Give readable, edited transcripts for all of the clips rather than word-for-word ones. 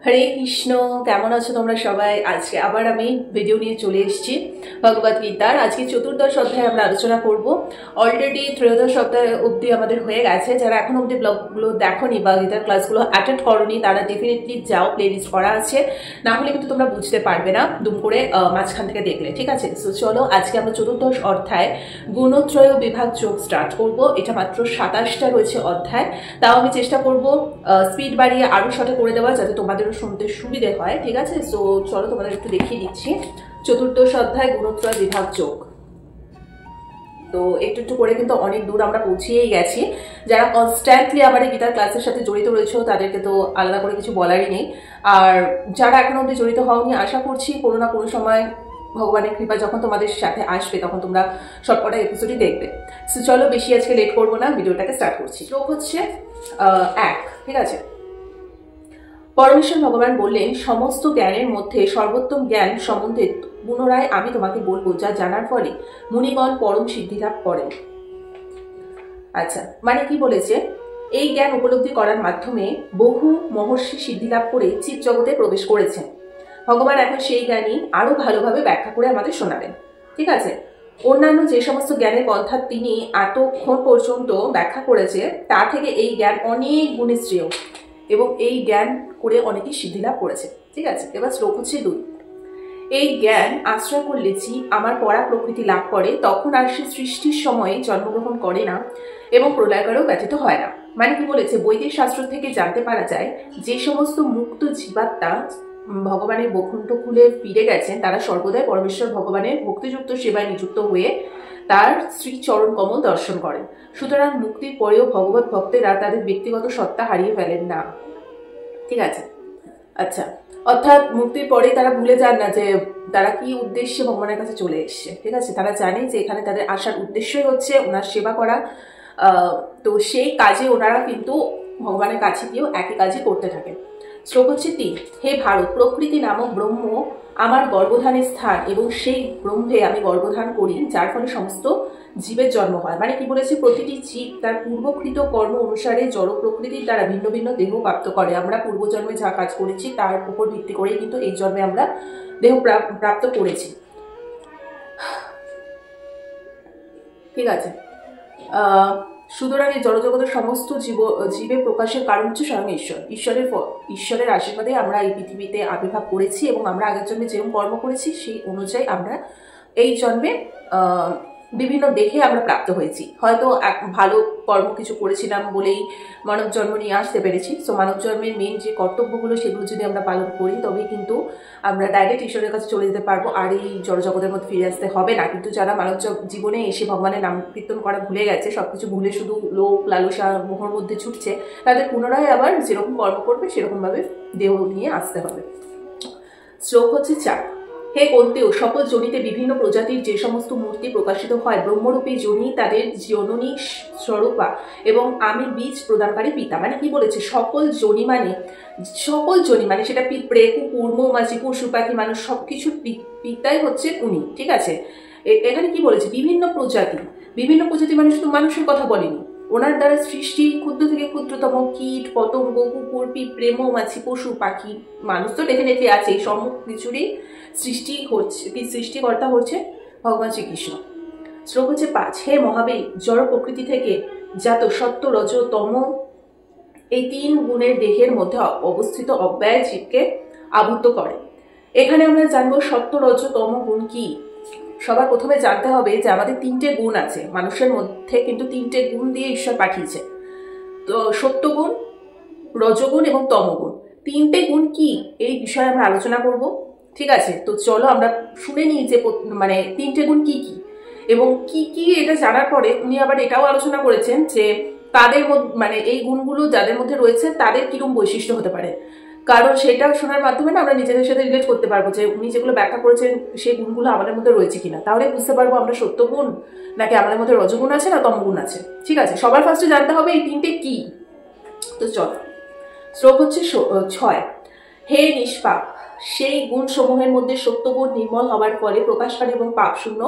হরে কৃষ্ণ। কেমন আছো তোমরা সবাই? আজকে আবার আমি ভিডিও নিয়ে চলে এসেছি ভগবত গীতার। আজকে চতুর্দশ অধ্যায়ে আমরা আলোচনা করব। অলরেডি ত্রয়োদশ অধ্যায় অবধি আমাদের হয়ে গেছে। যারা এখন অবধি ব্লগগুলো দেখোনি বা গীতার ক্লাসগুলো অ্যাটেন্ড করোনি তারা ডেফিনেটলি যাও, প্লেলিস্ট করা আছে। না হলে কিন্তু তোমরা বুঝতে পারবে না দুম করে মাঝখান থেকে দেখলে, ঠিক আছে? সো চলো আজকে আমরা চতুর্দশ অধ্যায় গুণত্রয় বিভাগ যোগ স্টার্ট করব। এটা মাত্র 27টা রয়েছে অধ্যায়, তাও আমি চেষ্টা করব স্পিড বাড়িয়ে আরো শর্টে করে দেওয়া, যাতে তোমাদের শুনতে সুবিধে হয়, ঠিক আছে? সো চলো তোমাদের একটু দেখিয়ে দিচ্ছি। চতুর্দশ অধ্যায় গুণত্রয় বিভাগ যোগ। তো একটু একটু করে কিন্তু অনেক দূর আমরা পৌঁছিয়েই গেছি। যারা কনস্ট্যান্টলি আমার এই গীতার ক্লাসের সাথে জড়িত রয়েছে তাদেরকে তো আলাদা করে কিছু বলারই নেই। আর যারা এখন অব্দি জড়িত হওনি, আশা করছি কোনো না কোনো সময় ভগবানের কৃপা যখন তোমাদের সাথে আসবে তখন তোমরা সবকটা এপিসোডই দেখবে। সো চলো বেশি আজকে লেট করবো না, ভিডিওটাকে স্টার্ট করছি। শ্লোক হচ্ছে 1, ঠিক আছে? পরমেশ্বর ভগবান বললেন, সমস্ত জ্ঞানের মধ্যে সর্বোত্তম জ্ঞান সম্বন্ধে পুনরায় আমি তোমাকে বলবো, যা জানার ফলে মুনিগণ পরম সিদ্ধি লাভ করেন। আচ্ছা, মানে কি বলেছে? এই জ্ঞান উপলব্ধি করার মাধ্যমে বহু মহর্ষি সিদ্ধি লাভ করে চিৎ জগতে প্রবেশ করেছেন। ভগবান এখন সেই জ্ঞানই আরো ভালোভাবে ব্যাখ্যা করে আমাদের শোনাবেন, ঠিক আছে? অন্যান্য যে সমস্ত জ্ঞানের পন্থা তিনি এতক্ষণ পর্যন্ত ব্যাখ্যা করেছে তা থেকে এই জ্ঞান অনেক গুণে শ্রেয় এবং এই জ্ঞান করে অনেকেই সিদ্ধি লাভ করেছে, ঠিক আছে? এবার শ্লোক হচ্ছে 2। এই জ্ঞান আশ্রয় করলে জীব আমার পরা প্রকৃতি লাভ করে, তখন আর সে সৃষ্টির সময়ে জন্মগ্রহণ করে না এবং প্রলয়কারেও ব্যথিত হয় না। মানে কি বলেছে? বৈদিক শাস্ত্র থেকে জানতে পারা যায় যে সমস্ত মুক্ত জীবাত্মা ভগবানের বৈকুণ্ঠ কুলে ফিরে গেছেন তারা সর্বদাই পরমেশ্বর ভগবানের ভক্তিযুক্ত সেবায় নিযুক্ত হয়ে তার শ্রীচরণ কমল দর্শন করেন। সুতরাং মুক্তির পরেও ভগবত ভক্তেরা তাদের ব্যক্তিগত সত্তা হারিয়ে ফেলেন না, ঠিক আছে? আচ্ছা, অর্থাৎ মুক্তির পরে তারা ভুলে যান না যে তারা কি উদ্দেশ্যে ভগবানের কাছে চলে এসছে, ঠিক আছে? তারা জানে যে এখানে তাদের আসার উদ্দেশ্যই হচ্ছে ওনার সেবা করা। তো সেই কাজে ওনারা কিন্তু ভগবানের কাছে গিয়েও একই কাজই করতে থাকে। শ্লোক হচ্ছে 3। হে ভারত, প্রকৃতি নামক ব্রহ্ম আমার গর্ভধানের স্থান এবং সেই ব্রহ্মে আমি গর্ভধান করি, যার ফলে সমস্ত জীবের জন্ম হয়। মানে কি বলেছে? প্রতিটি জীব তার পূর্বকৃত কর্ম অনুসারে জড় প্রকৃতির দ্বারা ভিন্ন ভিন্ন দেহ প্রাপ্ত করে। আমরা পূর্বজন্মে যা কাজ করেছি তার উপর ভিত্তি করেই কিন্তু এই জন্মে আমরা দেহ প্রাপ্ত করেছি, ঠিক আছে? সুতরাং এই জড়জগতের সমস্ত জীবের প্রকাশের কারণ হচ্ছে স্বয়ং ঈশ্বর। ঈশ্বরের আশীর্বাদে আমরা এই পৃথিবীতে আবির্ভাব করেছি এবং আমরা আগের জন্মে যেরকম কর্ম করেছি সেই অনুযায়ী আমরা এই জন্মে বিভিন্ন দেখে আমরা প্রাপ্ত হয়েছি। হয়তো ভালো কর্ম কিছু করেছিলাম বলেই মানব জন্ম নিয়ে আসতে পেরেছি। সো মানব জন্মের মেন যে কর্তব্যগুলো সেগুলো যদি আমরা পালন করি তবেই কিন্তু আমরা ডাইরেক্ট ঈশ্বরের কাছে চলে যেতে পারবো, আর এই জড়জগতের মধ্যে ফিরে আসতে হবে না। কিন্তু যারা মানব জীবনে এসে ভগবানের নাম কীর্তন করা ভুলে গেছে, সবকিছু ভুলে শুধু লোভ লালসা মোহর মধ্যে ছুটছে, তাদের পুনরায় আবার যেরকম কর্ম করবে সেরকমভাবে দেহ নিয়ে আসতে হবে। শ্লোক হচ্ছে 4। হে কন্তেয়, সকল যোনিতে বিভিন্ন প্রজাতির যে সমস্ত মূর্তি প্রকাশিত হয়, ব্রহ্মরূপী যোনি তাদের জননী স্বরূপা এবং আমি বীজ প্রদানকারী পিতা। মানে কি বলেছে? সকল যোনি মানে সেটা পিঁপড়ে, কুকুর, মৌমাছি, পশু পাখি, মানুষ সবকিছুর পিতাই হচ্ছে উনি, ঠিক আছে? এখানে কি বলেছে? বিভিন্ন প্রজাতি মানে শুধু মানুষের কথা বলেনি। ওনার দ্বারা সৃষ্টি ক্ষুদ্র থেকে ক্ষুদ্রতম কীট পতঙ্গ, কুকুর, পিঁপড়ে, মৌমাছি, পশু পাখি, মানুষ তো ডেফিনেটলি আছে, এই সব কিছুরই সৃষ্টিকর্তা হচ্ছে ভগবান শ্রীকৃষ্ণ। শ্লোক হচ্ছে 5। হে মহাবীর, জড় প্রকৃতি থেকে জাত সত্য রজ তম এই 3 গুণের দেহের মধ্যে অবস্থিত অব্যয় জীবকে আবদ্ধ করে। এখানে আমরা জানবো সত্য রজ তম গুণ কি। সবার প্রথমে জানতে হবে যে আমাদের 3টে গুণ আছে মানুষের মধ্যে, কিন্তু 3টে গুণ দিয়ে ঈশ্বর পাঠিয়েছে। তো সত্যগুণ, রজগুণ এবং তমগুণ, 3টে গুণ কি এই বিষয়ে আমরা আলোচনা করব, ঠিক আছে? তো চলো আমরা শুনে নিই যে মানে 3টে গুণ কি কি এবং কি কি। এটা জানার পরে উনি আবার এটাও আলোচনা করেছেন যে তাদের মধ্যে মানে এই গুণগুলো যাদের মধ্যে রয়েছে তাদের কিরকম বৈশিষ্ট্য হতে পারে, কারণ সেটা শোনার মাধ্যমে না আমরা নিজেদের সাথে রিলেট করতে পারবো যে উনি যেগুলো ব্যাখ্যা করেছেন সেই গুণগুলো আমাদের মধ্যে রয়েছে কিনা। তাহলে বুঝতে পারবো আমরা সত্যগুণ নাকি আমাদের মধ্যে রজগুণ আছে না তমগুণ আছে, ঠিক আছে? সবার ফার্স্টে জানতে হবে এই 3টে কি। তো চলো, শ্লোক হচ্ছে 6। হে নিষ্পাপ, সেই গুণ সমূহের মধ্যে সত্যগুণ নির্মল হওয়ার ফলে প্রকাশকারী এবং পাপ শূন্য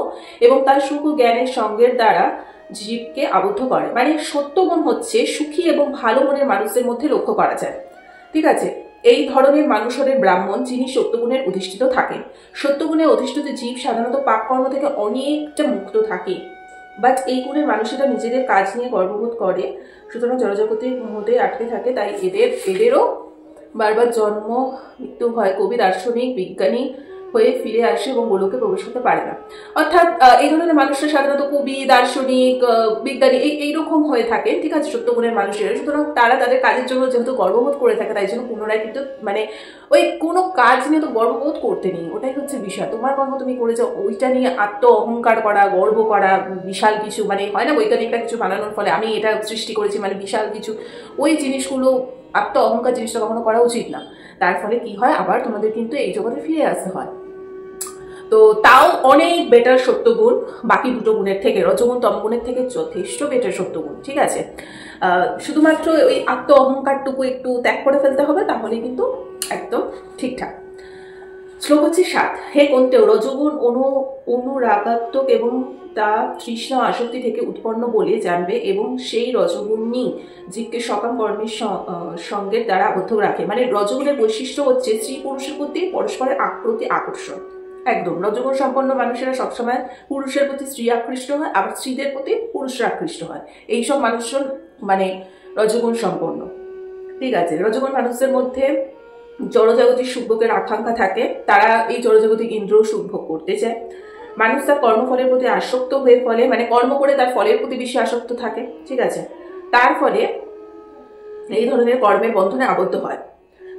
এবং তার সুখ জ্ঞানের সঙ্গের দ্বারা জীবকে আবদ্ধ করে। মানে সত্যগুণ হচ্ছে সুখী এবং ভালো মনের মানুষদের মধ্যে লক্ষ্য করা যায়, ঠিক আছে? এই ধরনের মানুষ হলেন ব্রাহ্মণ, যিনি সত্যগুণের অধিষ্ঠিত থাকেন। সত্যগুণে অধিষ্ঠিত জীব সাধারণত পাপ কর্ম থেকে অনেকটা মুক্ত থাকে, বাট এই গুণের মানুষেরা নিজেদের কাজ নিয়ে গর্ববোধ করে, সুতরাং জড়জগতের মধ্যে আটকে থাকে। তাই এদেরও বারবার জন্ম মৃত্যু হয়। কবি, দার্শনিক, বিজ্ঞানী হয়ে ফিরে আসে এবং গোলকে প্রবেশ করতে পারে না। অর্থাৎ এই ধরনের মানুষরা সাধারণত কবি, দার্শনিক, বিজ্ঞানী এইরকম হয়ে থাকে, ঠিক আছে, সত্যগুণের মানুষেরা। সুতরাং তারা তাদের কাজের জন্য যেহেতু গর্ববোধ করে থাকে, তাই জন্য পুনরায় কিন্তু মানে ওই কোনো কাজ নিয়ে তো গর্ববোধ করতে নেই, ওটাই হচ্ছে বিষয়। তোমার কর্ম তুমি করে যাও, ওইটা নিয়ে আত্ম অহংকার করা, গর্ব করা, বিশাল কিছু মানে হয় না বৈজ্ঞানিকরা কিছু বানানোর ফলে আমি এটা সৃষ্টি করেছি মানে বিশাল কিছু, ওই জিনিসগুলো আত্ম অহংকার জিনিসটা কখনো করা উচিত না। তার ফলে কি হয়, আবার তোমাদের কিন্তু এই জগতে ফিরে আসতে হয়। তো তাও অনেক বেটার সত্যগুণ বাকি দুটো গুণের থেকে, রজগুণ তমগুণের থেকে যথেষ্ট বেটার সত্যগুণ, ঠিক আছে। শুধুমাত্র ওই আত্ম অহংকারটুকু একটু ত্যাগ করে ফেলতে হবে, তাহলে কিন্তু একদম ঠিকঠাক। শ্লোক হচ্ছে 7। হে কন্তেও, রজগুণ অনুরাগাত্মক এবং তা তৃষ্ণা আসক্তি থেকে উৎপন্ন বলে জানবে, এবং সেই রজগুণই জীবকে সকাম কর্মের সঙ্গের দ্বারা আবদ্ধ রাখে। মানে রজগুণের বৈশিষ্ট্য হচ্ছে স্ত্রী পুরুষের প্রতি পরস্পরের প্রতি আকর্ষণ। একদম রজগুণ সম্পন্ন মানুষেরা সবসময় পুরুষের প্রতি স্ত্রী আকৃষ্ট হয়, আবার স্ত্রীদের প্রতি পুরুষরা আকৃষ্ট হয়। এইসব মানুষজন মানে রজগুণ সম্পন্ন, ঠিক আছে। রজগুণ মানুষদের মধ্যে জড়জাগতিক সুখভোগের আকাঙ্ক্ষা থাকে, তারা এই জড়জাগতিক ইন্দ্রিয় সুখভোগ করতে চায়। মানুষ তার কর্মফলের প্রতি আসক্ত হয়ে ফলে মানে কর্ম করে তার ফলের প্রতি বেশি আসক্ত থাকে, ঠিক আছে। তার ফলে এই ধরনের কর্মের বন্ধনে আবদ্ধ হয়।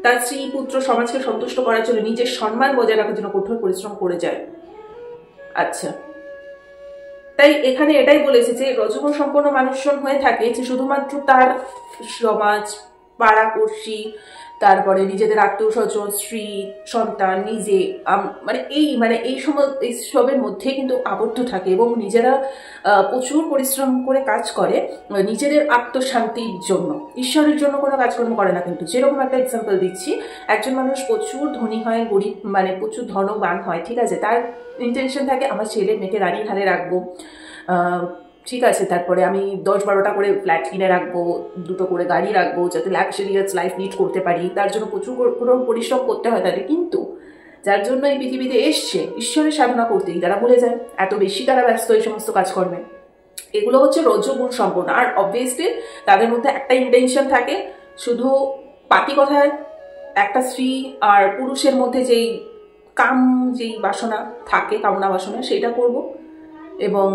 তার স্ত্রী, পুত্র, সমাজকে সন্তুষ্ট করার জন্য নিজের সম্মান বজায় রাখার জন্য কঠোর পরিশ্রম করে যায়। আচ্ছা, তাই এখানে এটাই বলেছে যে রজগুণ সম্পন্ন মানুষজন হয়ে থাকে যে শুধুমাত্র তার সমাজ, পাড়াপড়শি, তারপরে নিজেদের আত্মীয় স্বজন, স্ত্রী, সন্তান, নিজে এই সবের মধ্যে কিন্তু আবদ্ধ থাকে এবং নিজেরা প্রচুর পরিশ্রম করে কাজ করে নিজেদের আত্মশান্তির জন্য, ঈশ্বরের জন্য কোনো কাজকর্ম করে না। কিন্তু যেরকম একটা এক্সাম্পল দিচ্ছি, একজন মানুষ প্রচুর ধনী হয়, গরিব মানে প্রচুর ধনবান হয়, ঠিক আছে, তার ইন্টেনশন থাকে আমার ছেলে মেয়েকে রানীর হালে রাখবো, ঠিক আছে, তারপরে আমি 10-12টা করে ফ্ল্যাট কিনে রাখবো, 2টো করে গাড়ি রাখবো, যাতে লাক্সারিয়াস লাইফ লিড করতে পারি। তার জন্য প্রচুর পরিশ্রম করতে হয় তাদের। কিন্তু যার জন্য এই পৃথিবীতে এসছে ঈশ্বরের সাধনা করতেই তারা ভুলে যায়, এত বেশি তারা ব্যস্ত এই সমস্ত কাজকর্মে। এগুলো হচ্ছে রজগুণ সম্পন্ন। আর অবভিয়াসলি তাদের মধ্যে একটা ইন্টেনশন থাকে, শুধু বাকি কথায় একটা স্ত্রী আর পুরুষের মধ্যে যেই বাসনা থাকে, কামনা বাসনা, সেটা করব এবং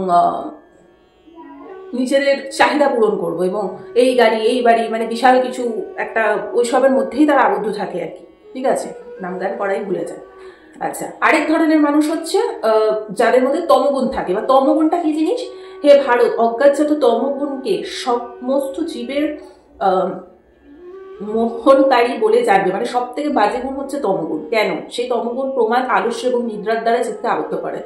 নিজেদের চাহিদা পূরণ করব এবং এই গাড়ি এই বাড়ি মানে বিশাল কিছু একটা ওইসবের মধ্যেই তারা আবদ্ধ থাকে আর কি, ঠিক আছে, নামদান করাই ভুলে যায়। আচ্ছা, আরেক ধরনের মানুষ হচ্ছে যাদের মধ্যে তমগুণ থাকে। বা তমগুণটা কি জিনিস? হে ভারত, অজ্ঞাতজাত তমগুণকে সমস্ত জীবের মোহনকারী বলে জানবে। মানে সব থেকে বাজে গুণ হচ্ছে তমগুণ। কেন? সেই তমগুণ প্রমাদ, আলস্য এবং নিদ্রার দ্বারা চিত্তে আবদ্ধ করে।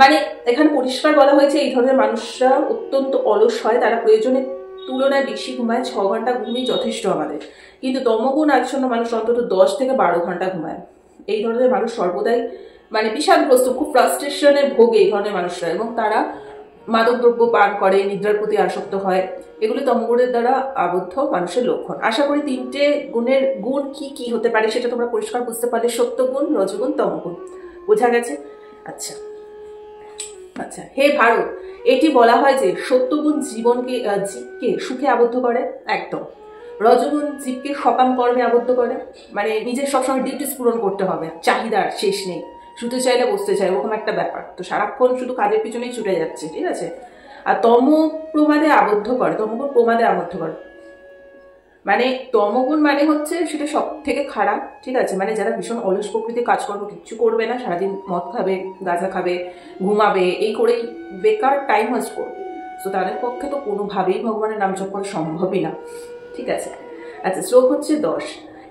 মানে এখানে পরিষ্কার বলা হয়েছে এই ধরনের মানুষরা অত্যন্ত অলস হয়, তারা প্রয়োজনের তুলনায় বেশি ঘুমায়, 6 ঘন্টা ঘুমিয়ে যথেষ্ট আমাদের। কিন্তু তমগুণ আচ্ছন্ন মানুষ অন্তত 10 থেকে 12 ঘন্টা ঘুমায়। এই ধরনের মানুষ সর্বদাই মানে বিষাদগ্রস্ত, খুব ফ্রাস্ট্রেশনে ভোগে এই ধরনের মানুষরা, এবং তারা মাদকদ্রব্য পান করে, নিদ্রার প্রতি আসক্ত হয়। এগুলি তমগুণের দ্বারা আবদ্ধ মানুষের লক্ষণ। আশা করি 3টে গুণের গুণ কি কি হতে পারে সেটা তোমরা পরিষ্কার বুঝতে পারলে। সত্যগুণ, রজগুণ, তমগুণ বোঝা গেছে? আচ্ছা, হে ভারত, এটি বলা হয় যে সত্যগুণ জীবকে সুখে আবদ্ধ করে, একদম। রজগুণ জীবকে সকাম কর্মে আবদ্ধ করে, মানে নিজের সবসময় ডিউটিস পূরণ করতে হবে, চাহিদার শেষ নেই, শুতে চাইলে বসতে চাই, ওরকম একটা ব্যাপার। তো সারাক্ষণ শুধু কাজের পিছনেই ছুটে যাচ্ছে, ঠিক আছে। আর তমগুণ প্রমাদে আবদ্ধ করে, মানে তমগুণ মানে হচ্ছে সেটা সব থেকে খারাপ, ঠিক আছে। মানে যারা ভীষণ অলস প্রকৃতির কাজকর্ম কিচ্ছু করবে না, সারাদিন মদ খাবে, গাঁজা খাবে, ঘুমাবে, এই করেই বেকার টাইম ওয়েস্ট করবে। তো তাদের পক্ষে তো কোনোভাবেই ভগবানের নাম জপ করা সম্ভবই না, ঠিক আছে। আচ্ছা, শ্লোক হচ্ছে 10।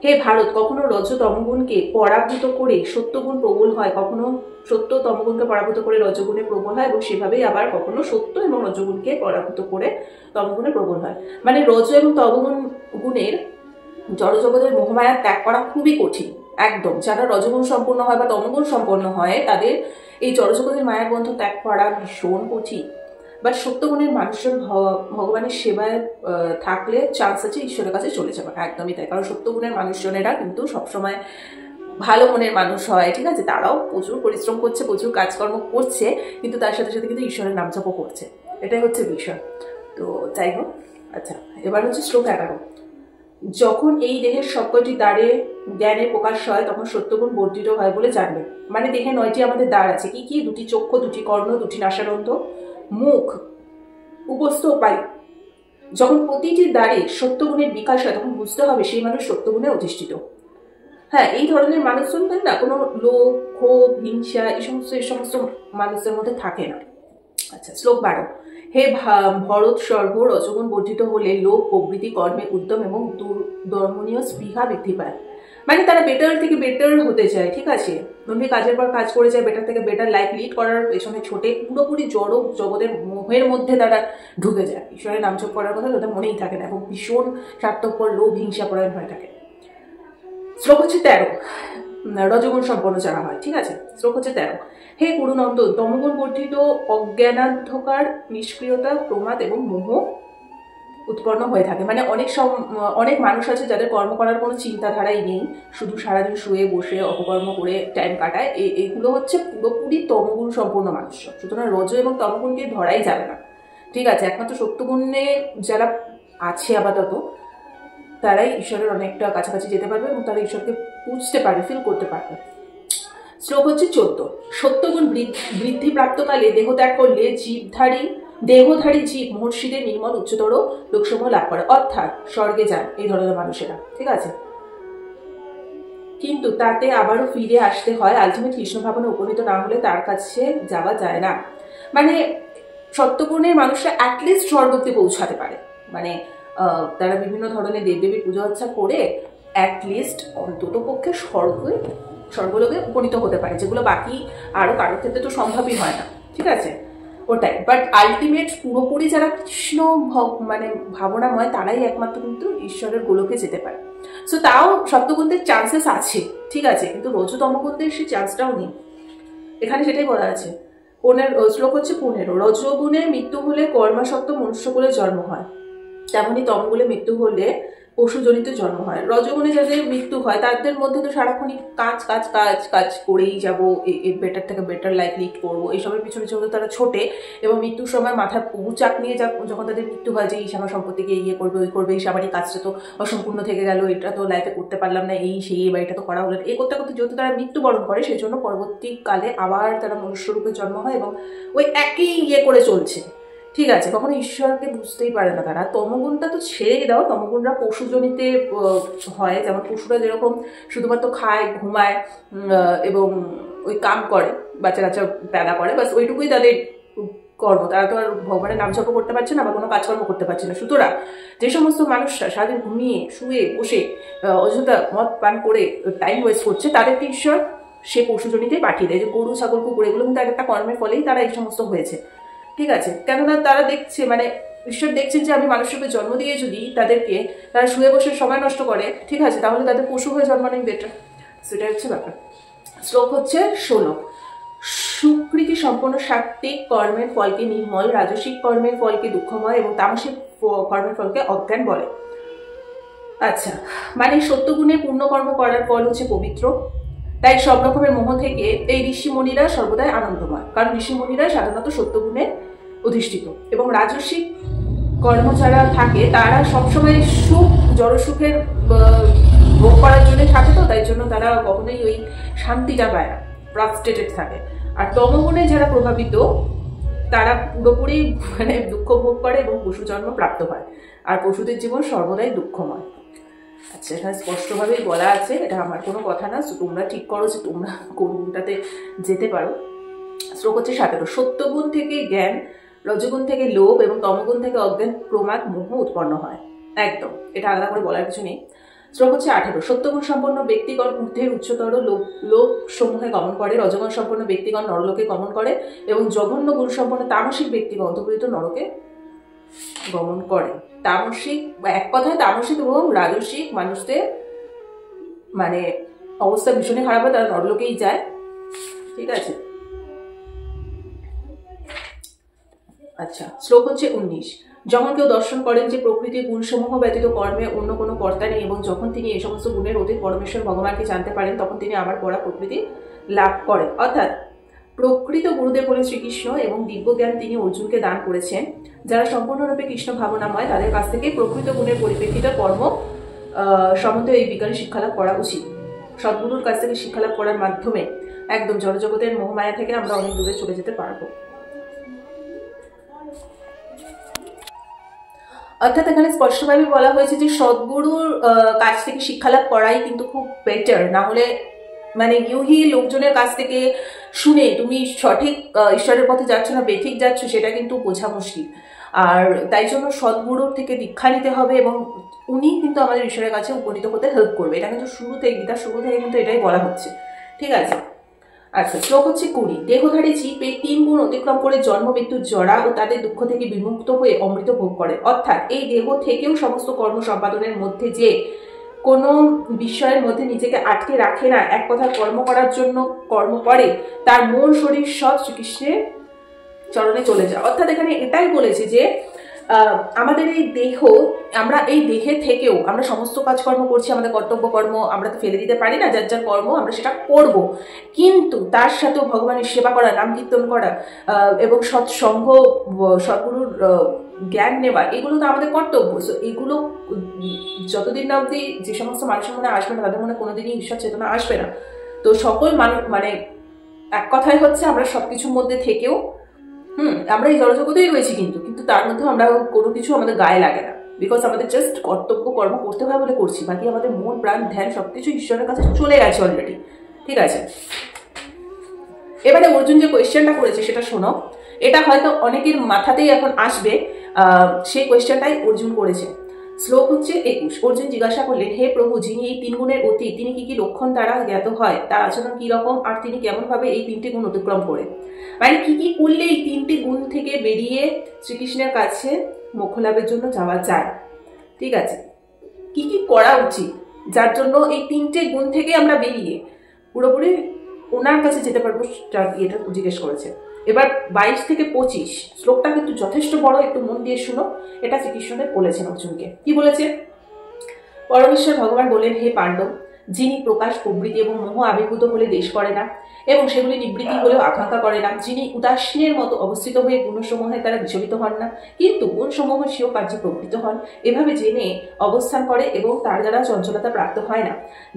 হে ভারত, কখনো রজ তমগুণকে পরাভূত করে সত্যগুণ প্রবল হয়, কখনো সত্য তমগুণকে পরাভূত করে রজগুণে প্রবল হয়, এবং সেভাবেই আবার কখনো সত্য এবং রজগুণকে পরাভূত করে তমগুণে প্রবল হয়। মানে রজ এবং তমগুণ গুণের জড়জগতের মোহমায়া ত্যাগ করা খুবই কঠিন, একদম। যারা রজগুণ সম্পন্ন হয় বা তমগুণ সম্পন্ন হয় তাদের এই জড়জগতের মায়ার বন্ধন ত্যাগ করা ভীষণ কঠিন। বা সত্যগুণের মানুষজন ভগবানের সেবায় থাকলে চান্স আছে ঈশ্বরের কাছে চলে যাবে, একদমই তাই। কারণ সত্যগুণের মানুষজনেরা কিন্তু সবসময় ভালো মনের মানুষ হয়, ঠিক আছে, তারাও প্রচুর পরিশ্রম করছে, প্রচুর কাজকর্ম করছে, কিন্তু তার সাথে সাথে কিন্তু ঈশ্বরের নাম জপও করছে, এটাই হচ্ছে বিষয়। তো যাই হোক, আচ্ছা এবার হচ্ছে শ্লোক 11। যখন এই দেহের সবকটি দ্বারে জ্ঞানের প্রকাশ হয় তখন সত্যগুণ বর্ধিত হয় বলে জানবে। মানে দেহে 9টি আমাদের দ্বার আছে, কি কি? 2টি চক্ষু, 2টি কর্ণ, 2টি নাসারন্ধ্র, মুখ, উপস্থ পাই। যখন প্রতিটি দ্বারে সত্যগুণের বিকাশ হয় তখন বুঝতে হবে সেই মানুষ সত্যগুণে অধিষ্ঠিত। হ্যাঁ, এই ধরনের মানুষজন না কোনো লোভ, ক্ষোভ, হিংসা এই সমস্ত মানুষদের মধ্যে থাকে না। আচ্ছা, শ্লোক 12। হে ভরত সর্ব রজগুণ বর্ধিত হলে লোভ, প্রবৃত্তি, কর্মে উদ্যম এবং দুর্দমনীয় স্পৃহা বৃদ্ধি পায়। মানে তারা বেটার থেকে বেটার হতে চায়, ঠিক আছে, অন্য কাজের পর কাজ করে যায়, বেটার থেকে বেটার লাইফ লিড করার পেছনে ছোটে, পুরোপুরি জড় জগতের মোহের মধ্যে তারা ঢুকে যায়। ঈশ্বরের নাম জপ করার কথা তাদের মনেই থাকে না এবং ভীষণ স্বার্থপর, লোভ, হিংসা পরায়ণ হয়ে থাকে। শ্লোক হচ্ছে 13, রজগুণ সম্পন্ন যারা হয়, ঠিক আছে। শ্লোক হচ্ছে 13। হে গুরুনন্দন, তমগুণ বর্ধিত অজ্ঞানান্ধকার, নিষ্ক্রিয়তা, প্রমাদ এবং মোহ উৎপন্ন হয়ে থাকে। মানে অনেক মানুষ আছে যাদের কর্ম করার কোনো চিন্তাধারাই নেই, শুধু সারাদিন শুয়ে বসে অপকর্ম করে টাইম কাটায়। এইগুলো হচ্ছে পুরোপুরি তমগুণ সম্পন্ন মানুষ। সুতরাং রজ এবং তমগুণকে ধরাই যাবে না, ঠিক আছে। একমাত্র সত্যগুণে যারা আছে আপাতত তারাই ঈশ্বরের অনেকটা কাছাকাছি যেতে পারবে এবং তারা ঈশ্বরকে বুঝতে পারবে, ফিল করতে পারবে। শ্লোক হচ্ছে 14। সত্যগুণ বৃদ্ধি প্রাপ্তকালে দেহত্যাগ করলে দেহধারী জীব মহর্ষিদের নির্মল উচ্চতর লোকসমূহ লাভ করে, অর্থাৎ স্বর্গে যান এই ধরনের মানুষেরা, ঠিক আছে। কিন্তু তাতে আবারও ফিরে আসতে হয়, আলটিমেট কৃষ্ণ ভাবনে উপনীত না হলে তার কাছে যাওয়া যায় না। মানে সত্যগুণের মানুষরা অ্যাটলিস্ট স্বর্গ অব্দি পৌঁছাতে পারে, মানে তারা বিভিন্ন ধরনের দেবদেবীর পূজা আর্চা করে অ্যাটলিস্ট অন্তত পক্ষে স্বর্গলোকে উপনীত হতে পারে, যেগুলো বাকি আরো কারোর ক্ষেত্রে তো সম্ভবই হয় না, ঠিক আছে, ওটাই। বাট আলটিমেট পুরোপুরি যারা কৃষ্ণ মানে ভাবনাময় তারাই একমাত্র কিন্তু ঈশ্বরের গোলকে যেতে পারে। সো তাও সত্যগুণদের চান্সেস আছে, ঠিক আছে, কিন্তু রজতমগুণদের সেই চান্সটাও নেই, এখানে সেটাই বলা আছে। শ্লোক হচ্ছে 15। রজগুণের মৃত্যু হলে কর্মাসক্ত মনুষ্যকুলে জন্ম হয়, তেমনি তমগুণে মৃত্যু হলে পশুজনিত জন্ম হয়। রজগুণে যাদের মৃত্যু হয় তাদের মধ্যে তো সারাক্ষণই কাজ কাজ কাজ কাজ করেই যাবো, বেটার থেকে বেটার লাইফ লিড করবো, এইসবের পিছনে পিছনে তারা ছোটে এবং মৃত্যুর সময় মাথায় চাপ নিয়ে যখন তাদের মৃত্যু হয় যে এই আমার সম্পত্তিকে ইয়ে করবে, ওই করবে, এই আমার এই কাজটা তো অসম্পূর্ণ থেকে গেল, এটা তো লাইফে করতে পারলাম না, এই সেই, বা এটা তো করা হলো, এই করতে করতে যেহেতু তারা মৃত্যুবরণ করে সেই জন্য পরবর্তীকালে আবার তারা মনুষ্যরূপে জন্ম হয় এবং ওই একই ইয়ে করে চলছে, ঠিক আছে। কখনো ঈশ্বরকে বুঝতেই পারে না তারা। তমগুণটা তো ছেড়েই দাও, তমগুণরা পশুজনিতে হয়, যেমন পশুরা যেরকম শুধুমাত্র খায়, ঘুমায় এবং ওই কাম করে, বাচ্চা কাচ্চা প্যাদা করে, বাস ওইটুকুই তাদের কর্ম। তারা তো আর ভগবানের নাম জপ করতে পারছে না বা কোনো কাজকর্ম করতে পারছে না। সুতরাং যে সমস্ত মানুষরা সারাদিন ঘুমিয়ে শুয়ে বসে অযথা মদ পান করে টাইম ওয়েস্ট করছে তাদেরকে ঈশ্বর সে পশুজনিতেই পাঠিয়ে দেয়। যে গরু, ছাগল, কুকুর এগুলো কিন্তু একটা কর্মের ফলেই তারা এই সমস্ত হয়েছে, ঠিক আছে। কেননা তারা দেখছে, মানে ঈশ্বর দেখছেন যে আমি মানুষরূপে জন্ম দিয়ে যদি তারা শুয়ে বসে সময় নষ্ট করে, ঠিক আছে, তাহলে তাদের পশু হয়ে জন্মানোই বেটার। সেটাই হচ্ছে ব্যাপার। শ্লোক হচ্ছে 16। সুকৃতি সম্পন্ন সাত্ত্বিক কর্মের ফলকে নির্মল, রাজসিক কর্মের ফলকে দুঃখময় এবং তামসিক কর্মের ফলকে অজ্ঞান বলে। আচ্ছা, মানে সত্যগুণে পূর্ণকর্ম করার ফল হচ্ছে পবিত্র, তাই সব রকমের মোহ থেকে এই ঋষিমণিরা সর্বদাই আনন্দময়, কারণ ঋষিমণিরা সাধারণত সত্যগুণে অধিষ্ঠিত। এবং রাজস্বিক কর্ম যারা থাকে তারা সবসময় জড়সুখের ভোগ করার জন্য থাকে, তো তাই জন্য তারা কখনোই ওই শান্তিটা পায় না, ফ্রাস্ট্রেটেড থাকে। আর তমগুণে যারা প্রভাবিত তারা পুরোপুরি মানে দুঃখ ভোগ করে এবং পশু জন্ম প্রাপ্ত হয়, আর পশুদের জীবন সর্বদাই দুঃখময়। আচ্ছা, এখানে স্পষ্টভাবেই বলা আছে, এটা আমার কোনো কথা না, তোমরা ঠিক করো যে তোমরা কোন গুণটাতে যেতে পারো। শ্লোক হচ্ছে 17। সত্যগুণ থেকে জ্ঞান, রজগুণ থেকে লোভ এবং তমগুণ থেকে অজ্ঞান, প্রমাদ, মোহ উৎপন্ন হয়। একদম, এটা আলাদা করে বলার কিছু নেই। শ্লোক হচ্ছে 18। সত্যগুণ সম্পন্ন ব্যক্তিগণ ঊর্ধ্বের উচ্চতর লোক সমূহে গমন করে, রজগুণ সম্পন্ন ব্যক্তিগণ নরলোকে গমন করে এবং জঘন্য গুণ সম্পন্ন তামসিক ব্যক্তিগণ অন্তর্গৃহীত নরকে গমন করে। তামসিক, এক কথায় তামসিক এবং রাজসিক মানুষদের মানে অবস্থা ভীষণই খারাপ হয়, তারা নরলোকেই যায়, ঠিক আছে। আচ্ছা, শ্লোক হচ্ছে 19। যখন কেউ দর্শন করেন যে প্রকৃতির গুণসমূহ ব্যতীত কর্মে অন্য কোনো কর্তা নেই এবং যখন তিনি এই সমস্ত গুণের অতীত পরমেশ্বর ভগবানকে জানতে পারেন তখন তিনি আবার পড়া প্রকৃতি লাভ করেন। অর্থাৎ প্রকৃত গুরুদেব হলেন শ্রীকৃষ্ণ এবং দিব্যজ্ঞান তিনি অর্জুনকে দান করেছেন। যারা সম্পূর্ণরূপে কৃষ্ণ ভাবনাময় তাদের কাছ থেকে প্রকৃত গুণের পরিপ্রেক্ষিতে কর্ম সম্বন্ধে এই বিজ্ঞানের শিক্ষালাভ করা উচিত। সদ্গুরুর কাছ থেকে শিক্ষালাভ করার মাধ্যমে একদম জড়জগতের মোহমায়া থেকে আমরা অনেক দূরে চলে যেতে পারবো। অর্থাৎ এখানে স্পষ্টভাবে বলা হয়েছে যে সদ্গুরুর কাছ থেকে শিক্ষালাভ করাই কিন্তু খুব বেটার। না হলে মানে ইউহি লোকজনের কাছ থেকে শুনে তুমি সঠিক ঈশ্বরের পথে যাচ্ছ না বেঠিক যাচ্ছ সেটা কিন্তু বোঝা মুশকিল। আর তাই জন্য সদ্গুরুর থেকে দীক্ষা নিতে হবে এবং উনি কিন্তু আমাদের ঈশ্বরের কাছে উপনীত হতে হেল্প করবে। এটা কিন্তু শুরু থেকে, গীতার শুরু থেকে কিন্তু এটাই বলা হচ্ছে। ঠিক আছে, আচ্ছা, শ্লোক হচ্ছে 20। দেহধারী জীব এই 3 গুণ অতিক্রম করে জন্ম মৃত্যুর জরা ও তাদের দুঃখ থেকে বিমুক্ত হয়ে অমৃত ভোগ করে। অর্থাৎ এই দেহ থেকেও সমস্ত কর্ম সম্পাদনের মধ্যে যে কোনো বিষয়ের মধ্যে নিজেকে আটকে রাখে না, এক কথা কর্ম করার জন্য কর্ম করে, তার মন শরীর সব শ্রীকৃষ্ণের চরণে চলে যায়। অর্থাৎ এখানে এটাই বলেছে যে আমাদের এই দেহ, আমরা এই দেহে থেকেও আমরা সমস্ত কাজকর্ম করছি, আমাদের কর্তব্য কর্ম আমরা তো ফেলে দিতে পারি না, যার যার কর্ম আমরা সেটা করব, কিন্তু তার সাথেও ভগবানের সেবা করা, নাম কীর্তন করা এবং সৎসঙ্গ, সদ্গুরুর জ্ঞান নেওয়া, এগুলো তো আমাদের কর্তব্য। এগুলো যতদিন না অবধি যে সমস্ত মানুষের মনে আসবে না তাদের মনে কোনোদিনই ঈশ্বর চেতনা আসবে না। তো সকল মানুষ মানে এক কথায় হচ্ছে আমরা সবকিছুর মধ্যে থেকেও আমরা এই জড়জগতেই রয়েছি, কিন্তু তার মধ্যে আমরা কোনো কিছু আমাদের গায়ে লাগে না, বিকজ আমাদের জাস্ট কর্তব্য কর্ম করতে হয় বলে করছি, বাকি আমাদের মন প্রাণ ধ্যান সবকিছু ঈশ্বরের কাছে চলে গেছে অলরেডি। ঠিক আছে, এবারে অর্জুন যে কোয়েশ্চেনটা করেছে সেটা শোনো। এটা হয়তো অনেকের মাথাতেই এখন আসবে, সেই কোয়েশ্চেনটাই অর্জুন করেছে। শ্লোক হচ্ছে 21। অর্জুন জিজ্ঞাসা করলেন, হে প্রভু, যিনি এই 3 গুণের অতীত তিনি কি কি লক্ষণ দ্বারা জ্ঞাত হয়, তার আচরণ কি রকম, আর তিনি কেমন ভাবে এই 3টি গুণ অতিক্রম করে, মানে কি কি করলে এই 3টি গুণ থেকে বেরিয়ে শ্রীকৃষ্ণের কাছে মোক্ষ লাভের জন্য যাওয়া যায়। ঠিক আছে, কি কি করা উচিত যার জন্য এই 3টে গুণ থেকে আমরা বেরিয়ে পুরোপুরি ওনার কাছে যেতে পারবো, এটা জিজ্ঞেস করেছে। এবার 22 থেকে 25 শ্লোকটা কিন্তু যথেষ্ট বড়, একটু মন দিয়ে শুনো। এটা শ্রীকৃষ্ণদেব বলেছেন অর্জুনকে। কি বলেছে? পরমেশ্বর ভগবান বলেন, হে পাণ্ডব, যিনি প্রকাশ প্রবৃত্তি এবং মোহ আবির্ভূত হলে দেশ করে না এবং সেগুলি নিবৃত্তি হলেও আকাঙ্ক্ষা করে না, যিনি উদাসীনের মতো অবস্থিত হয়ে গুণসমূহের দ্বারা বিচলিত হন না কিন্তু গুণসমূহ স্বীয় কার্যে প্রবৃত্ত হন, এভাবে জেনে অবস্থান করে এবং তার দ্বারা চঞ্চলতা প্রাপ্ত হয় না,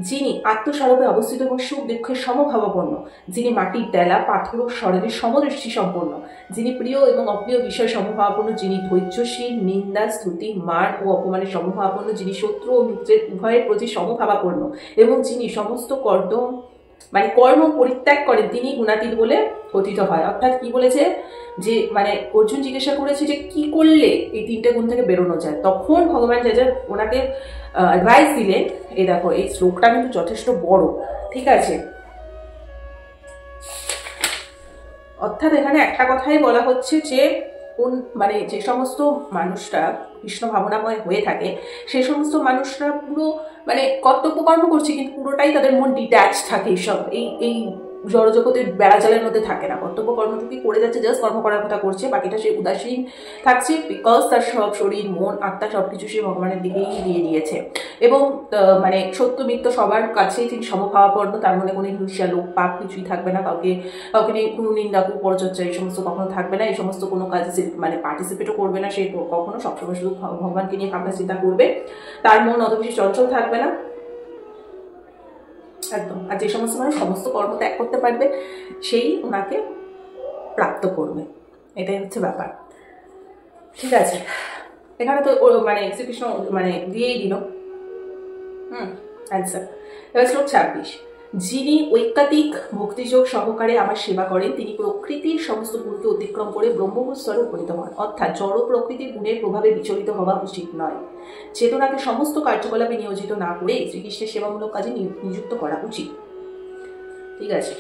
যিনি আত্মস্বরূপে অবস্থিত এবং সুখ দুঃখের সমভাবাপন্ন, যিনি মাটির তেলা পাথর ও স্বরের সমদৃষ্টি সম্পন্ন, যিনি প্রিয় এবং অপ্রিয় বিষয় সমভাবাপন্ন, যিনি ধৈর্যশীল, নিন্দা স্তুতি মান ও অপমানের সমভাবাপন্ন, যিনি শত্রু ও মিত্রের উভয়ের প্রতি সমভাবাপন্ন এবং যিনি সমস্ত কর্ম পরিত্যাগ করেন, তিনি গুণাতীত বলে কথিত হয়। অর্থাৎ কি বলেছে যে মানে অর্জুন জিজ্ঞাসা করেছে যে কি করলে এই 3টে গুণ থেকে বেরোনো যায়, তখন ভগবান যা ওনাকে অ্যাডভাইস দিলেন। এই দেখো, এই শ্লোকটা কিন্তু যথেষ্ট বড়। ঠিক আছে, অর্থাৎ এখানে একটা কথাই বলা হচ্ছে যে মানে যে সমস্ত মানুষরা কৃষ্ণ ভাবনাময় হয়ে থাকে সেই সমস্ত মানুষরা পুরো মানে কর্তব্য কর্ম করছে, কিন্তু পুরোটাই তাদের মন ডিট্যাচ থাকে, সব এই জড়জগতের বেড়াজালের মধ্যে থাকে না, কর্তব্য কর্মটুকুই করে যাচ্ছে, জাস্ট কর্ম করার কথা করছে, বাকিটা সে উদাসীন থাকছে, বিকজ তার সব শরীর মন আত্মা সবকিছু সে ভগবানের দিকেই দিয়ে দিয়েছে। এবং মানে সত্য মিথ্য সবার কাছেই তিনি সমভাবাপন্ন, তার মনে কোনো হিংসা লোক পাপ কিছুই থাকবে না, কাউকে নিয়ে কোনো নিন্দা পরচর্চা এই সমস্ত কখনো থাকবে না, এই সমস্ত কোনো কাজে মানে পার্টিসিপেটও করবে না সে কখনো, সবসময় শুধু ভগবানকে নিয়ে ভাবনা চিন্তা করবে, তার মন অত বেশি চঞ্চল থাকবে না একদম। আর যে সমস্ত মানুষ সমস্ত কর্ম ত্যাগ করতে পারবে সেই ওনাকে প্রাপ্ত করবে, এটাই হচ্ছে ব্যাপার। ঠিক আছে, এখানে তো মানে শ্রীকৃষ্ণ মানে দিয়েই দিল অ্যান্সার। এবার শ্লোক 26। যিনি ঐকান্তিক ভক্তিযোগ সহকারে আমার সেবা করেন তিনি প্রকৃতির সমস্ত গুণকে অতিক্রম করে ব্রহ্মভূত স্তরে উপনীত হন। অর্থাৎ জড় প্রকৃতির গুণের প্রভাবে বিচলিত হওয়া উচিত নয়, চেতনাকে সমস্ত কার্যকলাপে নিয়োজিত না করে শ্রীকৃষ্ণের সেবামূলক কাজে নিযুক্ত করা উচিত। ঠিক আছে,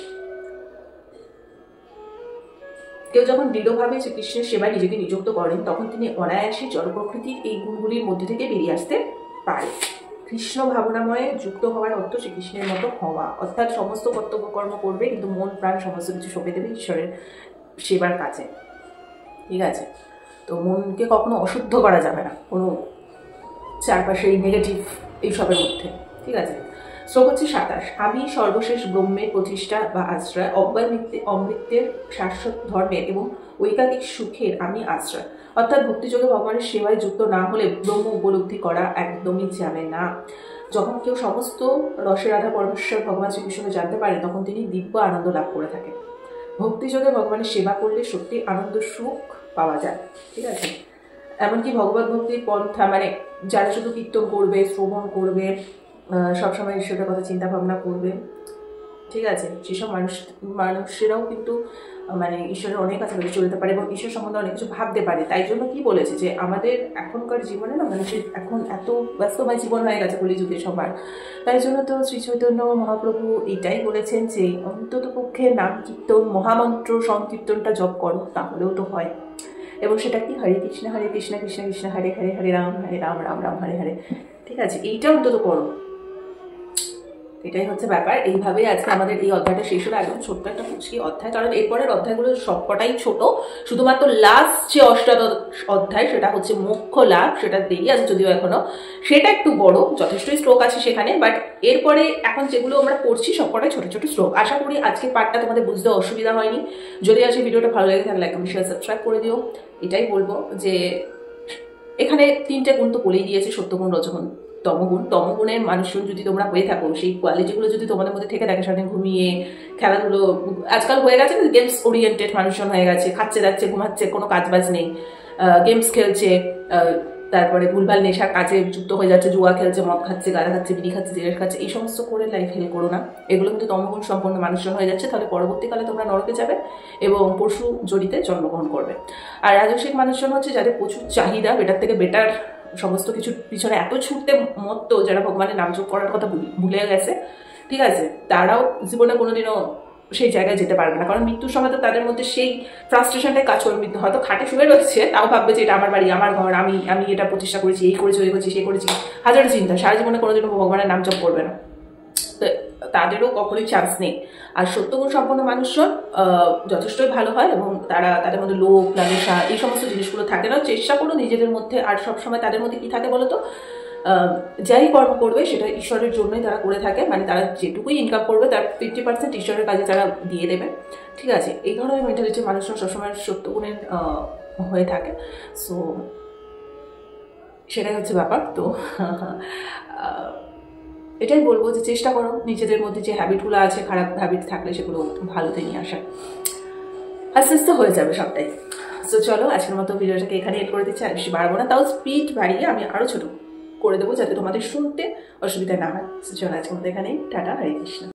কেউ যখন দৃঢ়ভাবে শ্রীকৃষ্ণের সেবায় নিজেকে নিযুক্ত করেন তখন তিনি অনায়াসে জড় প্রকৃতির এই গুণগুলির মধ্যে থেকে বেরিয়ে আসতে পারে। কৃষ্ণ ভাবনাময়ে যুক্ত হওয়ার অর্থ শ্রীকৃষ্ণের মতো হওয়া, অর্থাৎ সমস্ত কর্তব্য কর্ম করবে কিন্তু মন প্রাণ সমস্ত কিছু সঁপে দেবে ঈশ্বরের সেবার কাছে। ঠিক আছে, তো মনকে কখনো অশুদ্ধ করা যাবে না কোনো চারপাশে এই নেগেটিভ এইসবের মধ্যে, ঠিক আছে। শ্লোক হচ্ছে 27। আমি সর্বশেষ ব্রহ্মের প্রতিষ্ঠা বা আশ্রয়, অমৃতের শাশ্বত ধর্মের এবং ঐকান্তিক সুখের আমি আশ্রয়। অর্থাৎ ভক্তিযোগে ভগবানের সেবায় যুক্ত না হলে ব্রহ্ম উপলব্ধি করা একদমই যাবে না। যখন কেউ সমস্ত রসের আধার পরমেশ্বর ভগবান শ্রীকৃষ্ণকে জানতে পারে তখন তিনি দিব্য আনন্দ লাভ করে থাকে। ভক্তিযোগে ভগবানের সেবা করলে সত্যি আনন্দ সুখ পাওয়া যায়, ঠিক আছে। এমনকি ভগবত ভক্তির পন্থা মানে যারা শুধু কীর্তন করবে, শ্রবণ করবে, সবসময় ঈশ্বরের কথা চিন্তা ভাবনা করবে, ঠিক আছে, সেসব মানুষেরাও কিন্তু মানে ঈশ্বরের অনেক কাছাকাছি চলতে পারে এবং ঈশ্বর সম্বন্ধে অনেক কিছু ভাবতে পারে। তাই জন্য কি বলেছে যে আমাদের এখনকার জীবনে না মানুষের এখন এত ব্যস্তময় জীবন হয়ে গেছে কলিযুগে সবার, তাই জন্য তো শ্রী চৈতন্য মহাপ্রভু এটাই বলেছেন যে অন্তত পক্ষে নাম কীর্তন মহামন্ত্র সংকীর্তনটা জপ করো, তাহলেও তো হয়। এবং সেটা কি হরে কৃষ্ণ কৃষ্ণ কৃষ্ণ হরে হরে, হরে রাম রাম রাম হরে হরে, ঠিক আছে, এইটা অন্তত করো। এটাই হচ্ছে ব্যাপার। এইভাবে আজকে আমাদের এই অধ্যায়টা শেষ হলো, একদম ছোট্ট একটা পুচকি অধ্যায়, কারণ এরপরের অধ্যায়গুলো সবকটাই ছোট, শুধুমাত্র লাস্ট যে অষ্টাদশ অধ্যায় সেটা হচ্ছে মোক্ষ লাভ, সেটা দেরি আছে যদিও এখনো, সেটা একটু বড়, যথেষ্টই শ্লোক আছে সেখানে, বাট এরপরে এখন যেগুলো আমরা পড়ছি সবকটাই ছোট ছোট শ্লোক। আশা করি আজকের পার্টটা তোমাদের বুঝতে অসুবিধা হয়নি। যদি আজকে ভিডিওটা ভালো লাগে তাহলে লাইক কমেন্ট শেয়ার সাবস্ক্রাইব করে দিও। এটাই বলবো যে এখানে 3টে গুণ তো বলেই দিয়েছে, সত্যগুণ রজগুণ তমগুণ। তমগুণের মানুষজন যদি তোমরা হয়ে থাকো, সেই কোয়ালিটিগুলো যদি তোমাদের মধ্যে থেকে থাকে, সারাদিন ঘুমিয়ে খেলাধুলো, আজকাল হয়ে গেছে না গেমস ওরিয়েন্টেড মানুষজন হয়ে গেছে, খাচ্ছে যাচ্ছে ঘুমাচ্ছে, কোনো কাজ বাজ নেই, গেমস খেলছে, তারপরে ভুলভাল নেশার কাজে যুক্ত হয়ে যাচ্ছে, জুয়া খেলছে, মদ খাচ্ছে, গাঁজা খাচ্ছে, বিড়ি খাচ্ছে, সিগারেট খাচ্ছে, এই সমস্ত করে লাইফ হেল করো না। এগুলো কিন্তু তমগুণ সম্পন্ন মানুষজন হয়ে যাচ্ছে, তাহলে পরবর্তীকালে তোমরা নরকে যাবে এবং পশু জড়িতে জন্মগ্রহণ করবে। আর রাজসিক মানুষজন হচ্ছে যাদের প্রচুর চাহিদা, বেটার থেকে বেটার সমস্ত কিছুর পিছনে এত ছুটতে মত্ত, যারা ভগবানের নাম জপ করার কথা ভুলে গেছে, ঠিক আছে, তারাও জীবনে কোনোদিনও সেই জায়গায় যেতে পারবে না, কারণ মৃত্যুর সময় তো তাদের মধ্যে সেই ফ্রাস্ট্রেশনটাই কাজ করবে। মৃত্যু হয়তো খাটে শুয়ে রয়েছে, তাও ভাববে যে এটা আমার বাড়ি, আমার ঘর, আমি এটা প্রতিষ্ঠা করেছি, এই করেছি, ওই করেছি, সেই করেছি, হাজার চিন্তা, সারা জীবনে কোনোদিনও ভগবানের নাম জপ করবে না, তাদেরও কখনোই চান্স নেই। আর সত্যগুণ সম্পন্ন মানুষজন যথেষ্টই ভালো হয় এবং তাদের মধ্যে লোভ লালসা এই সমস্ত জিনিসগুলো থাকে না। চেষ্টা করো নিজেদের মধ্যে, আর সবসময় তাদের মধ্যে কি থাকে বলো তো, যাই কর্ম করবে সেটা ঈশ্বরের জন্যই তারা করে থাকে, মানে তারা যেটুকুই ইনকাম করবে তার 50% ঈশ্বরের কাজে তারা দিয়ে দেবে, ঠিক আছে। এই ধরনের মেন্টালিটির মানুষরা সবসময় সত্যগুণের হয়ে থাকে। সো সেটাই হচ্ছে ব্যাপার। তো এটাই বলবো যে চেষ্টা করো নিজেদের মধ্যে যে হ্যাবিটগুলো আছে, খারাপ হ্যাবিট থাকলে সেগুলো ভালোতে নিয়ে আসা, আস্তে আস্তে হয়ে যাবে সবটাই। সো চলো আজকের মতো ভিডিওটাকে এখানে এড করে দিচ্ছি, আর বেশি বাড়বো না, তাও স্পিড বাড়িয়ে আমি আরও ছোট করে দেবো যাতে তোমাদের শুনতে অসুবিধা না হয়। সো চলো আজকের মতো এখানেই, টাটা, হরে কৃষ্ণ।